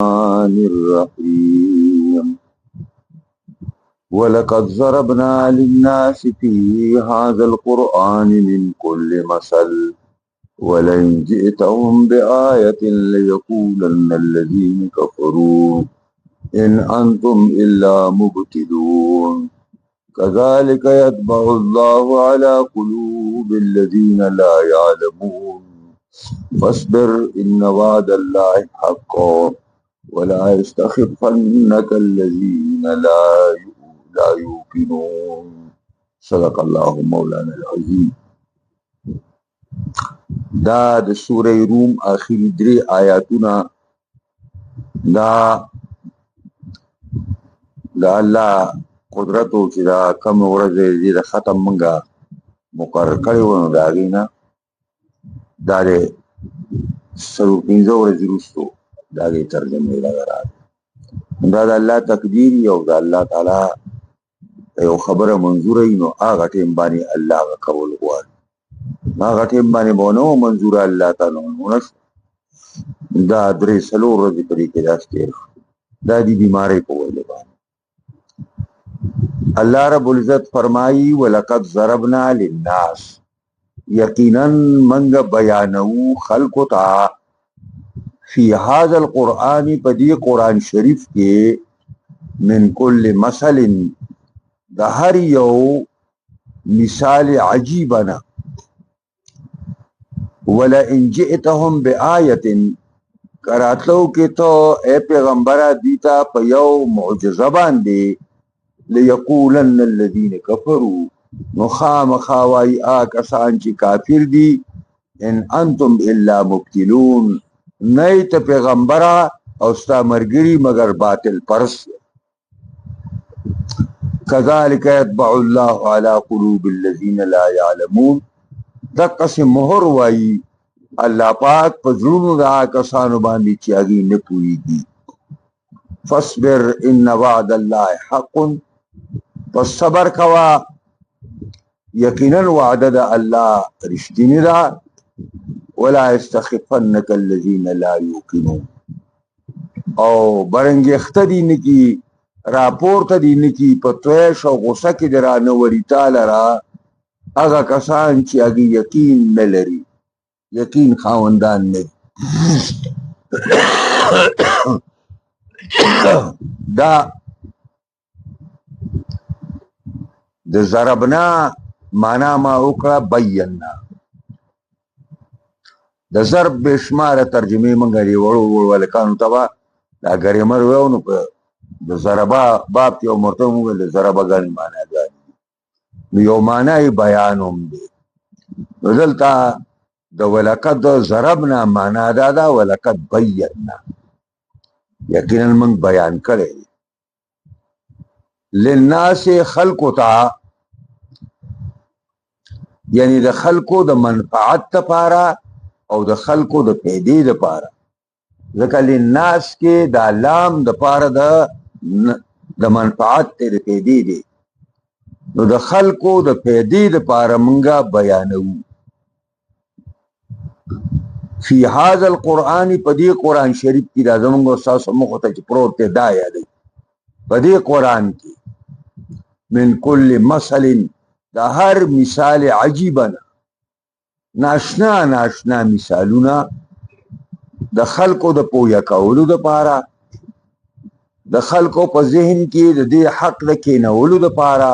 الرحمن الرحيم ولقد ضربنا للناس في هذا القرآن من كل مثل ولئن جئتهم بآية ليقولن الذين كفروا إن أنتم إلا مبتلون كذلك يطبع الله على قلوب الذين لا يعلمون فاصبر إن وعد الله حق ولا يستخفنك الذين لا يوقنون صدق الله مولانا العظیم. دا د سوره روم آخری درې آیاتونه دا الله قدرت او چې دا کم ورځې دې د ختم منګه مقرر کړی و نو د هغې نه دا د 15 ورځې وروستو د هغې ترجمې دغه راغله. دا د الله تقدیر وي او د الله تعالی یو خبره منظوره وي نو هغه ټیم باندې الله هغه کول غواړي، هغه ټیم باندې به نه و منظوره الله تعالی ونه شو. دا 3-4 ورځې په دې کې داسې تېر شو، دا د بیمارۍ په وجه باندې. الله رب العزت فرمایي ولقد ضربنا للناس، یقینا منګ بیانو خلقو ته فی هذا القرآن په دې قرآن شریف کې من کل مثل د هر یو مثال عجیبنا ولئن جئتهم بآیة کراتلو کې تو اے پیغمبره دیتا په یو معجزه باندې لیقولن الذین کفروا نو خامخا وایي هغه کسان چې کافر دي ان انتم الا مبتلون نه ته پیغمبره او ستا ملګري مگر باطل پرس. کذلک یطبع الله علی قلوب الذین لا یعلمون، دقسې مهر وایي الله پاک په زړونو د هغه کسانو باندې چې هغې نه پوهېږي. فاصبر ان وعد الله حق، پس صبر کوا یقینا وعده د الله رښتینې ده. ولا یستخفنک الذین لا یوقنون، او برنګېخته دي نه کي راپورته دي نه کي په تویش او غوسه کې دې رانه وري تا لره هغه کسان چې هغې یقین نه لري، یقین خاوندان نه دي. دا د ضربنا معنا ما وکړه بینا، د ضرب بشماره ترجمې مونږ لري وړو هلکانو ته به دا ګریمر ویو نو په د ضربا باب کې یو مرته مونږ د ضربهګانې معناګانې نو یو معنا یې بیان هم دی. نو دلته د ولقد ضربنا معنا دا ده ولقد بینا، یقینا موږ بیان کړی للناس خلقو ته، یعنی د خلقو د منفعت دپاره او د خلقو د پیدې دپاره، ځکه للناس کې دا لام دپاره د منفعت دی د پیدې دی، نو د خلقو د پیدې دپاره موږ بیانوو. فی هذا القرآن په دې قرآن شریف کې دا زموږ ستاسو مخو ته چې پروت دی دا یادوي په دې قرآن کې من کل مثل د هر مثال عجیبنا ناشنا مثالونه د خلقو د پوهه کولو دپاره، د خلقو په ذهن کې د دې حق د کېنولو دپاره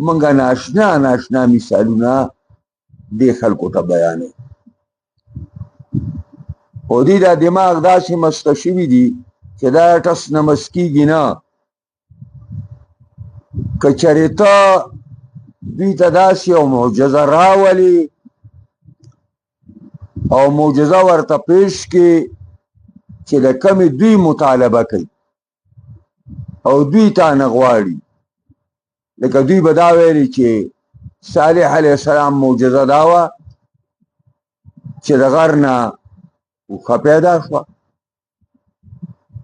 موږ ناشنا مثالونه دې خلقو ته بیانوو. خو دوی دا دماغ داسې مسته شوي دي چې دا ټس نه مس کېږي نه. که چېرې ته دوی ته داسې یو معجزه راولي او معجزه ورته پیش کې چې د کمې دوی مطالبه کوي او دوی تا نه غواړي، لکه دوی به دا ویلي چې صالح علیه السلام معجزه دا وه چې د غر نه اوښه پیدا شوه،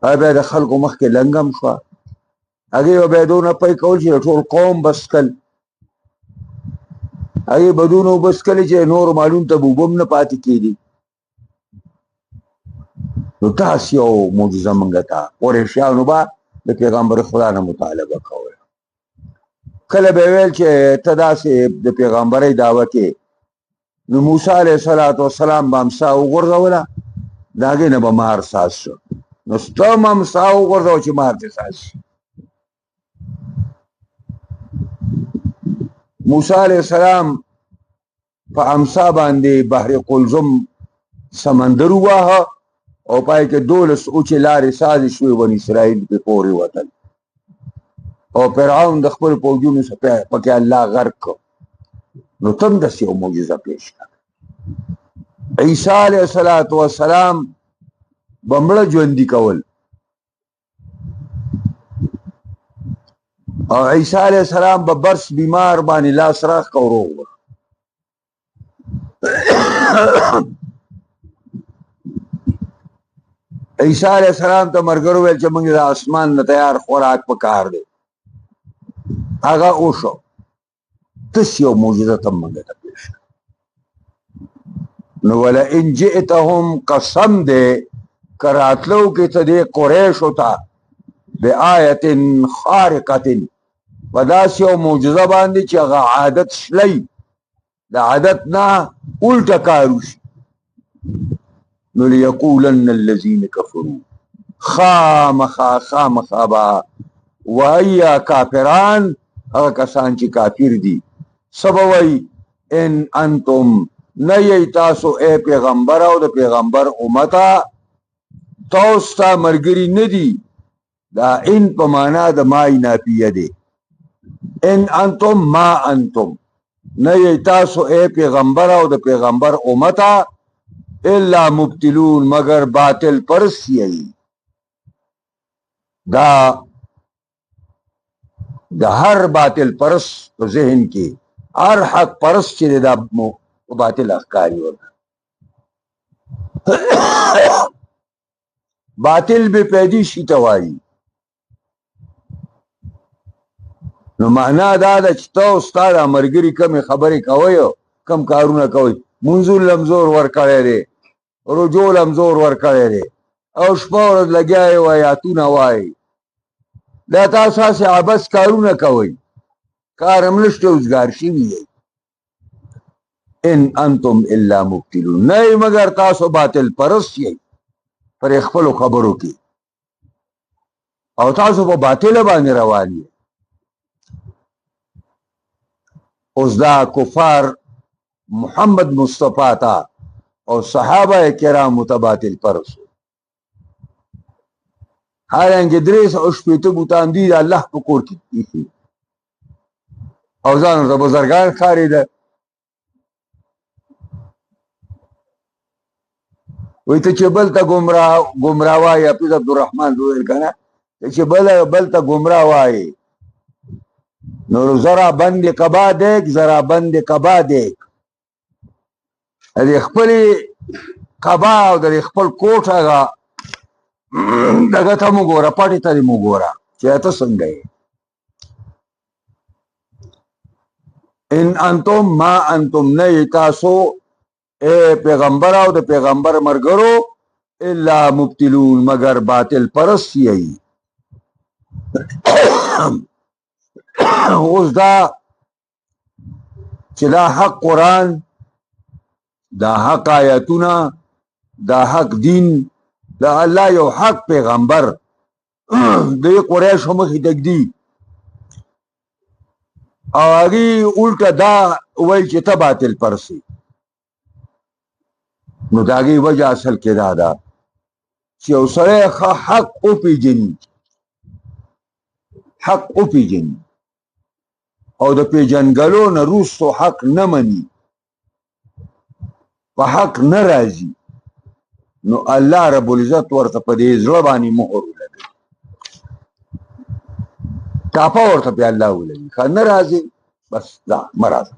هغه بیا د خلکو مخکې لنګم شوه، هغې به بیا دونه پی کول چې د ټول قوم بس کل، هغې به دونه وبس کلې چې نورو مالونو ته به اوبه هم نه پاتې کېدي. نو تاسې یو معجزه موږ ته قریشیانو به د پیغمبر خدا نه مطالبه کوله کله به ویل چې ته داسې د پیغمبرۍ دعوه کې نو موسی علیه السلام به امسا وغورځوله د هغې نه به مار ساز شو نو سته هم امسا وغورځوه چې مار دې ساز شي موسی علیه السلام په امسا باندې بحر قلزم سمندر وواهه او پای کې 12 اوچې لارې سازې شوې بني اسرائیل پې پورې وتل او فرعون د خپل پوځونو څخه پکې الله غرق کړ نو ته هم داسې یو معجزه پیش کړه عیسی علیه السلام به مړه ژوندي کول او عیسی علیه السلام به برس بیمار باندې لاس راخ کو روغ عیسی علیه السلام ته ملګرو ویل چې موږ د اسمان نه تیار خوراک پکار دی هغه وشو داسې یو معجزه ته موږ ته پیش نو ولئن جئتهم قسم دی که راتلو کې ته دې قریشو ته بآیة خارقة په داسې یو معجزه باندې چې هغه عادت شلی د عادت نه الټه کار وشي نو لیقولن الذین کفروا خامخا به وایي کافران هغه کسان چې کافر دي څه به وایي ان انتم نه یی تاسو ای پیغمبر او د پیغمبر امته تاسو ته ملګري نه دي دا ان په معنا د مای نافیه دی ان انتم ما انتم نه یی تاسو ای پیغمبر او د پیغمبر امته الا مبتلون مگر باطل پرست یی دا د هر باطل پرست په ذهن کې هر حق پرست چې دا باطل افکاری ورته باطل به پیدي شي ته وایي نو معنا دا ده چې تاسو ستا د ملګري کمې خبرې کوئ کم کارونه کوئ منځو لمزور ورکړی دی رجوع لمزور ورکړی دی او شپه ورځ لګیا یې آیاتونه وایي دا تاسو هسې عبث کارونه کوئ کار هم نشته اوزګار شوي دی ان انتم الا مبتلون نه مگر تاسو باطل پرست یئ پر خپلو خبرو کې او تاسو په باطله باندې روان یئ اوس دا کفار محمد مصطفی تا او صحابه کرامو ته باطل پرست حالانکه 380 بوتان دي د الله په کور کې ایښي او ځان ورته بزرګان ښکارېده وایي ته چې بل ته ګمراه وایي حفیظ عبدالرحمن وویل که نه چې بل ته ګمراه وایي نو ذرا بند قبا دیک ذرا بند قبا دیک د خپلې قبا او د خپل کوټ هغه دغه ته مو ګوره پټې ته دې مو ګوره چې ته څنګه یې ان انتم ما انتم نه یې تاسو اے پیغمبر او د پیغمبر ملګرو الا مبتلون مگر باطل پرست یې اوس دا چې دا حق قرآن دا حق آیاتونه دا حق دین دا الله یو حق پیغمبر د قریشو مخې ته ږدي او هغې الټه دا وایي چې ته باطل پرسې نو د هغې وجه اصل کې دا ده چې یو سړی حق وپېژني حق وپېژني او د پیژنګلو نه وروستو حق نه مني په حق نه راځي نو الله رب العزت ورته په دې زړه باندې مهر ولګوي ټاپه ورته پې الله ولګي که نه راځي بس دا مه راځه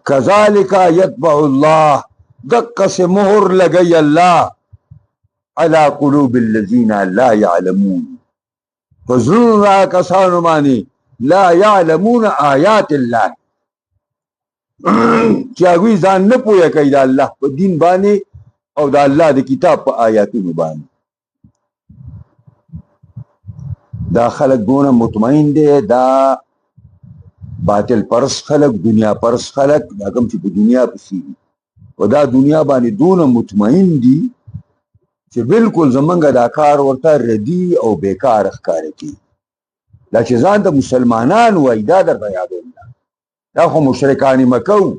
کذالک یطبع الله دقسې مهر لګوي الله على قلوب الذين لا يعلمون فزرون کسانو باندې لا يعلمون آیات الله چې هغوی ځان نه پوهه کوي د الله په دین باندې او د الله د کتاب په آیاتونو باندې. دا خلک دونه مطمئن دی، دا باطل پرس خلک، دنیا پرس خلک، دا کوم چې په دنیا پسې دي او دا دنیا باندې دونه مطمئن دي چې بالکل زمونږ دا کار ورته ردي او بیکار ښکاره کوي. دا چې ځان ته مسلمانان وایي دا درته یادوم، دا خو مشرکان مکه وو،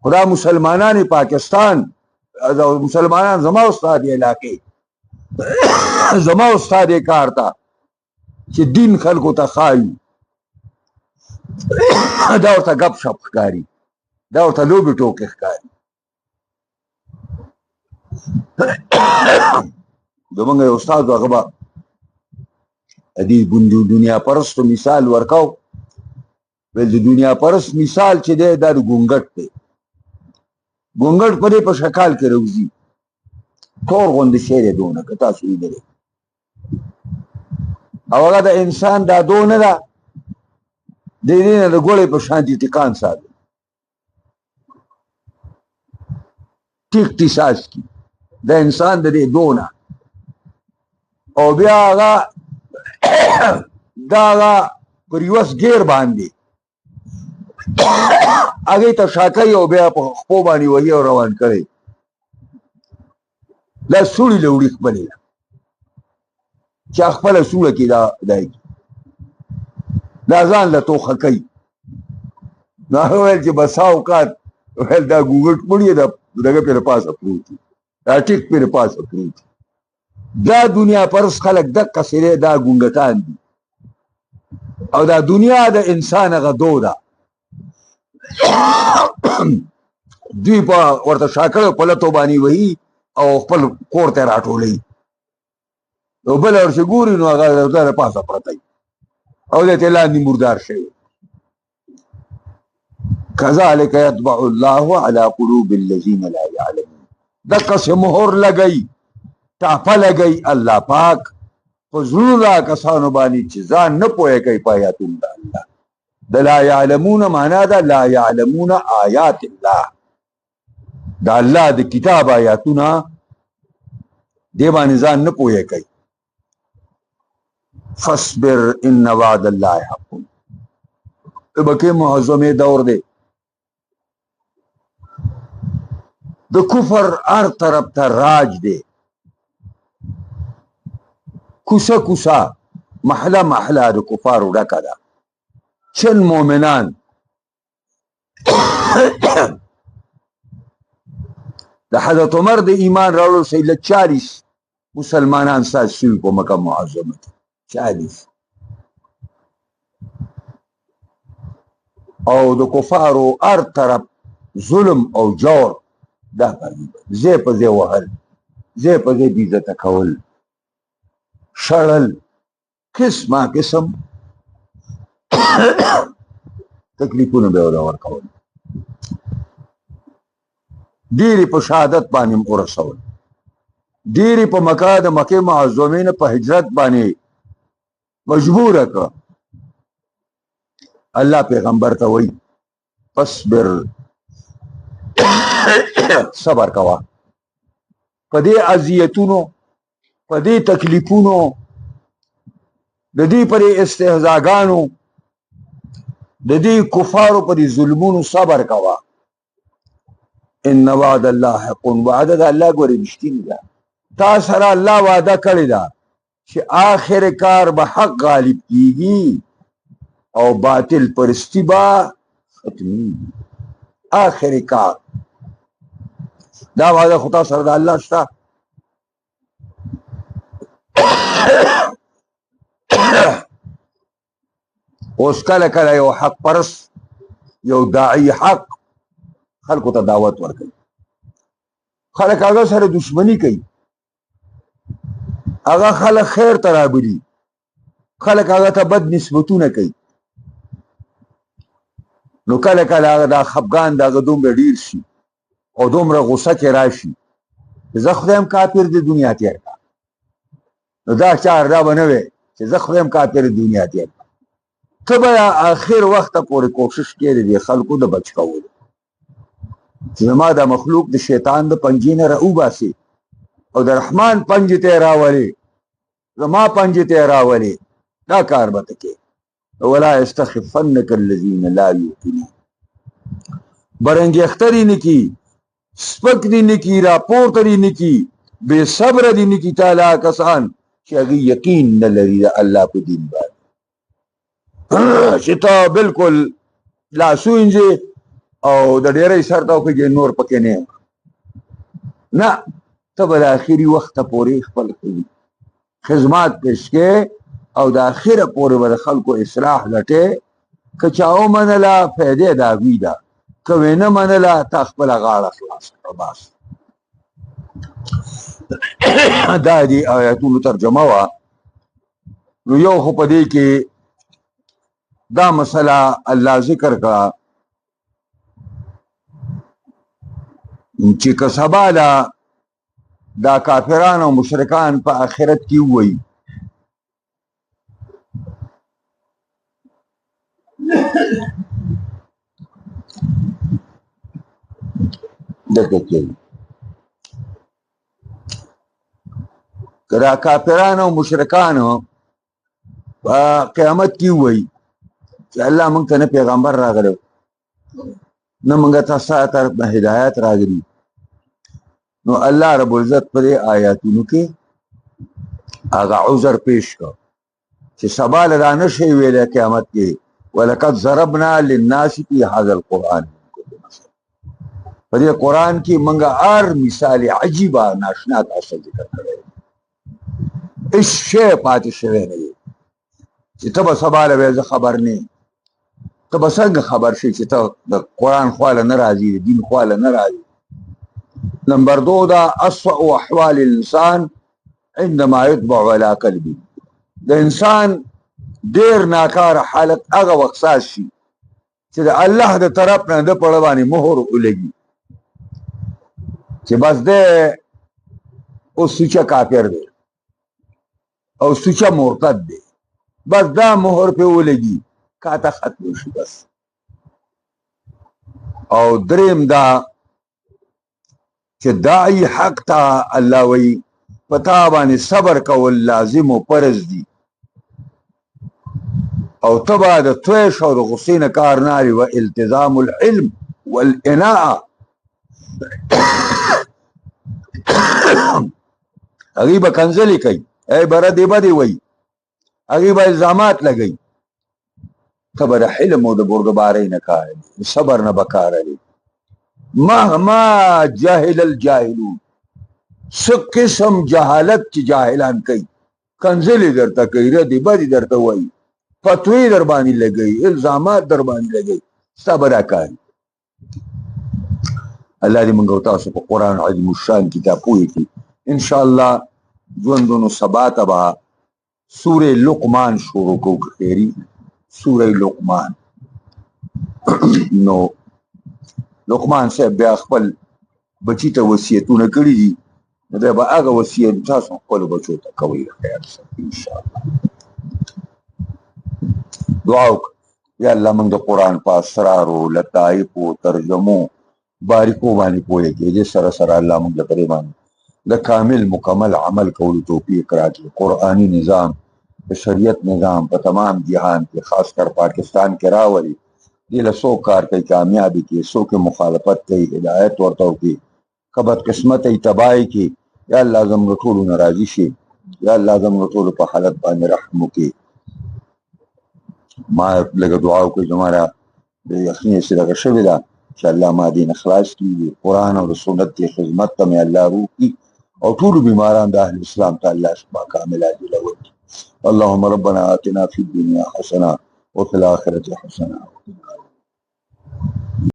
خو دا مسلمانان پاکستان، مسلمانان زما استاد علاقې زما استاد کار ته چې دین خلکو ته ښایي دا ورته ګپ شپ ښکاري، دا ورته لوبې ټوکې ښکاري. زمونږ یو استاد و هغه به د دنیا پرستو مثال ورکاو، ویل د دنیا پرست مثال چې دی دا د ګونګټ دی. ګونګټ په دې په شکال کې روزي، تور غوندې شی دی دونه، که تاسو لیدلی او هغه د انسان دا دونه ده، د دې نه د ګوړې په شانتي ټکان ساتي، ټیک ټیساس کی د انسان د دې دونه، او بیا هغه دا هغه پر یوس ګیر باندې هغې ته شاکوي او بیا په خپو باندې وهي او روان کړی، دا سوړي له وړي خپلې ده چې خپله سوړه کې دا دا ځان له توخه کوي. نو هغه ویل چې بسا اوقات ویل دا ګوګټ مړي دغه پې له پاسه پروت دي، دا ټیک پې له پاسه پروت دي. دا دنیا پرس خلک دقسې دی، دا ګونګټان دي او دا دنیا د انسان هغه دو ده. دوی په ورته شاکړو په لتو باندې وهي او خپل کور ته راټولوي، او بله ورسې ګوري نو هغه د پاسه پرته وي او دی ته لاندې مردار شوی. کذلک یطبع الله علی قلوب الذین لا یعلمون. دقسې مهر لګوي، ټاپه لګوي الله پاک په زړونو د کسانو باندې چې ځان نه پوهه کوي په آیاتونو د الله. د لا یعلمون معنا ده لا یعلمون آیات الله، د الله د کتاب آیاتونه دې باندې ځان نه پوهه کوي. فاصبر ان وعد الله حق. بکې معظمې دور دی، د کفر هر طرف ته راج دی، کوسه کوسه محله محله د کفارو ډکه ده. چند مؤمنان د حضرت عمر د ایمان راوړو سره 40 مسلمانان سات شوي په مکه معظمه کې، 40 او د کفارو هر طرف ظلم او جور دا ځای په ځای وهل، ځای په ځای بېعزته کول، شړل، قسمه قسم تکلیفونه به ورته ورکول، ډېرې په شهادت باندې ورسول، ډېرې په مکه د مکې معظمې نه په هجرت باندې مجبوره کړه. الله پیغمبر ته وایي فاصبر، صبر کوه په دې اذیتونو، په دې تکلیفونو، د دې پرې استهزاګانو، د دې کفارو پرې ظلمونو صبر کوه. ان وعد الله حق. وعده د الله ګورې رښتینې ده، تا سره الله وعده کړې ده چې آخر کار به حق غالب کیږي او باطل پرستی به ختمېږي. آخر کار دا وعده خو تا سره د الله شته. اوس کله کله یو حق پرست، یو داعی حق خلکو ته دعوت ورکوي، خلک هغه سره دشمنی کوي، هغه خلک خیر ته رابلي، خلک هغه ته بد نسبتونه کوي. نو کله کله هغه دا خفګان د هغه دومره ډېر شي او دومره غوسه کې راشي چې زه خدایم کافر د دنیا تېر کړه. نو دا چار دا به نه وی چې زه خدایم کافر د دنیا تېر کړه، ته به آخر وخته پورې کوشش کوې د خلکو د بچ کولو چې زما دا مخلوق د شیطان د پنجې نه راوباسي او د رحمان پنجې ته یې راولي، زما پنجې ته یې راولي. دا کار به ته کوې. ولا یستخفنک الذین لا یوقنون. برنګېخته دې نه کي، سپک دې نه کي، راپورته دې نه کي، بې صبره دې نه کي تعالی کسان چې هغوی یقین نه لري د الله په دین باندې، چې ته بلکل لاسو وینځې او د ډېرۍ سر ته وکړې نور پکې نه یم. نه، ته به د آخري وخته پورې خپل خدمات پیش کې او د آخره پورې به د خلکو اصلاح لټې. که چا ومنله فایدې د هغوی ده، که ویې نه منله تا خپله غاړه خلاصه کړه بس. دا د آیاتونو ترجمه وه. نو یو خو په دې کې دا مسله الله ذکر کړه چې که سبا دا کافران او مشرکان په آخرت کې ووایي دغه کې که دا کافران او مشرکانو په قیامت کې ووایي چې الله موږ ته نه پیغمبر راغلی نه موږ ته ستا طرف نه هدایت راغلي، نو الله رب العزت په دې آیاتونو کې هغه عذر پیش کړ چې سبا له دا نه شي ویلی قیامت کې ولقد ضربنا للناس في هذا القرآن. په دې قرآن کې موږ هر مثال عجیبه ناشنا تاسو ذکر کړی، هېڅ شی پاتې شوی نه دی چې ته به سبا له وایې زه خبر نه یم. ته به څنګه خبر شي چې ته د قرآن خواله نه راځي، د دین خواله نه راځي. نمبر 2 دا اسوأ احوال الانسان عندما يطبع على قلبه. د انسان ډېر ناکاره حالت هغه وخت ساز شي چې د الله د طرف نه د پړه باندې مهر ولګي چې بس دی اوس سوچه کافر دی او سوچه مرتد دی، بس دا مهر پې ولګي کاته ختم شي بس. او دریم دا چې داعی حق ته الله وایي په تا باندې صبر کول لازم و فرض دي او ته به د تویش او د غصې نه کار نه اخلي. و التزام العلم والاناءه هغوی به کنځلې کوي، ای بره دې بدې وایي، هغوی به الزامات لګوي. ته به د حلم او د بردبارۍ نه کار اخلي، صبر نه به کار اخلي. مهما جاهل الجاهلون، څه قسم جهالت چې جاهلان کوي، کنځلې درته کوي، ردې بدې درته وایي، فتوی در باندې لګوي، الزامات در باندې لګوي، ستا به دا کار. الله دې موږ او تاسو په قرآن عظیم الشان کتاب پوه کړي. انشاءالله ژوندونو سبا ته به سورې لقمان شروع کوو که خیري سورې لقمان. نو لقمان صاحب بیا خپل بچي ته وصیتونه کړي دي، نو دی به هغه وصیت تاسو خپلو بچو ته کوئ د خیر سره انشاءالله. دعا وکړه یا الله موږ د قرآن په اسرارو، لطایفو، ترجمو، باریکو باندې پوهې کړي. دې سره سره الله موږ له پرې باندې د کامل مکمل عمل کولو توفیق راکړي. قرآني نظام، د شریعت نظام په تمام جهان کې خاص کر پاکستان کې راولي. دې له څوک کار کوي کامیابي کې، څوک مخالفت کوي هدایت ورته وکړي، که بدقسمته یې تباهي کړي. یا الله زموږ ټولو نه راضي شي، یا الله زموږ ټولو په حالت باندې رحم وکړي. ما لږه دعا وکړئ، زما را د یخنۍ چې دغه شوې ده چې الله ما دې نه خلاص کړي، قرآن او د سنت دې خدمت ته مې الله روح کړي او ټولو بیماران د اهل اسلام ته الله شفا کامله عاجله ورکړي. اللهم ربنا آتنا فی الدنیا حسنه وفي الآخرة حسنه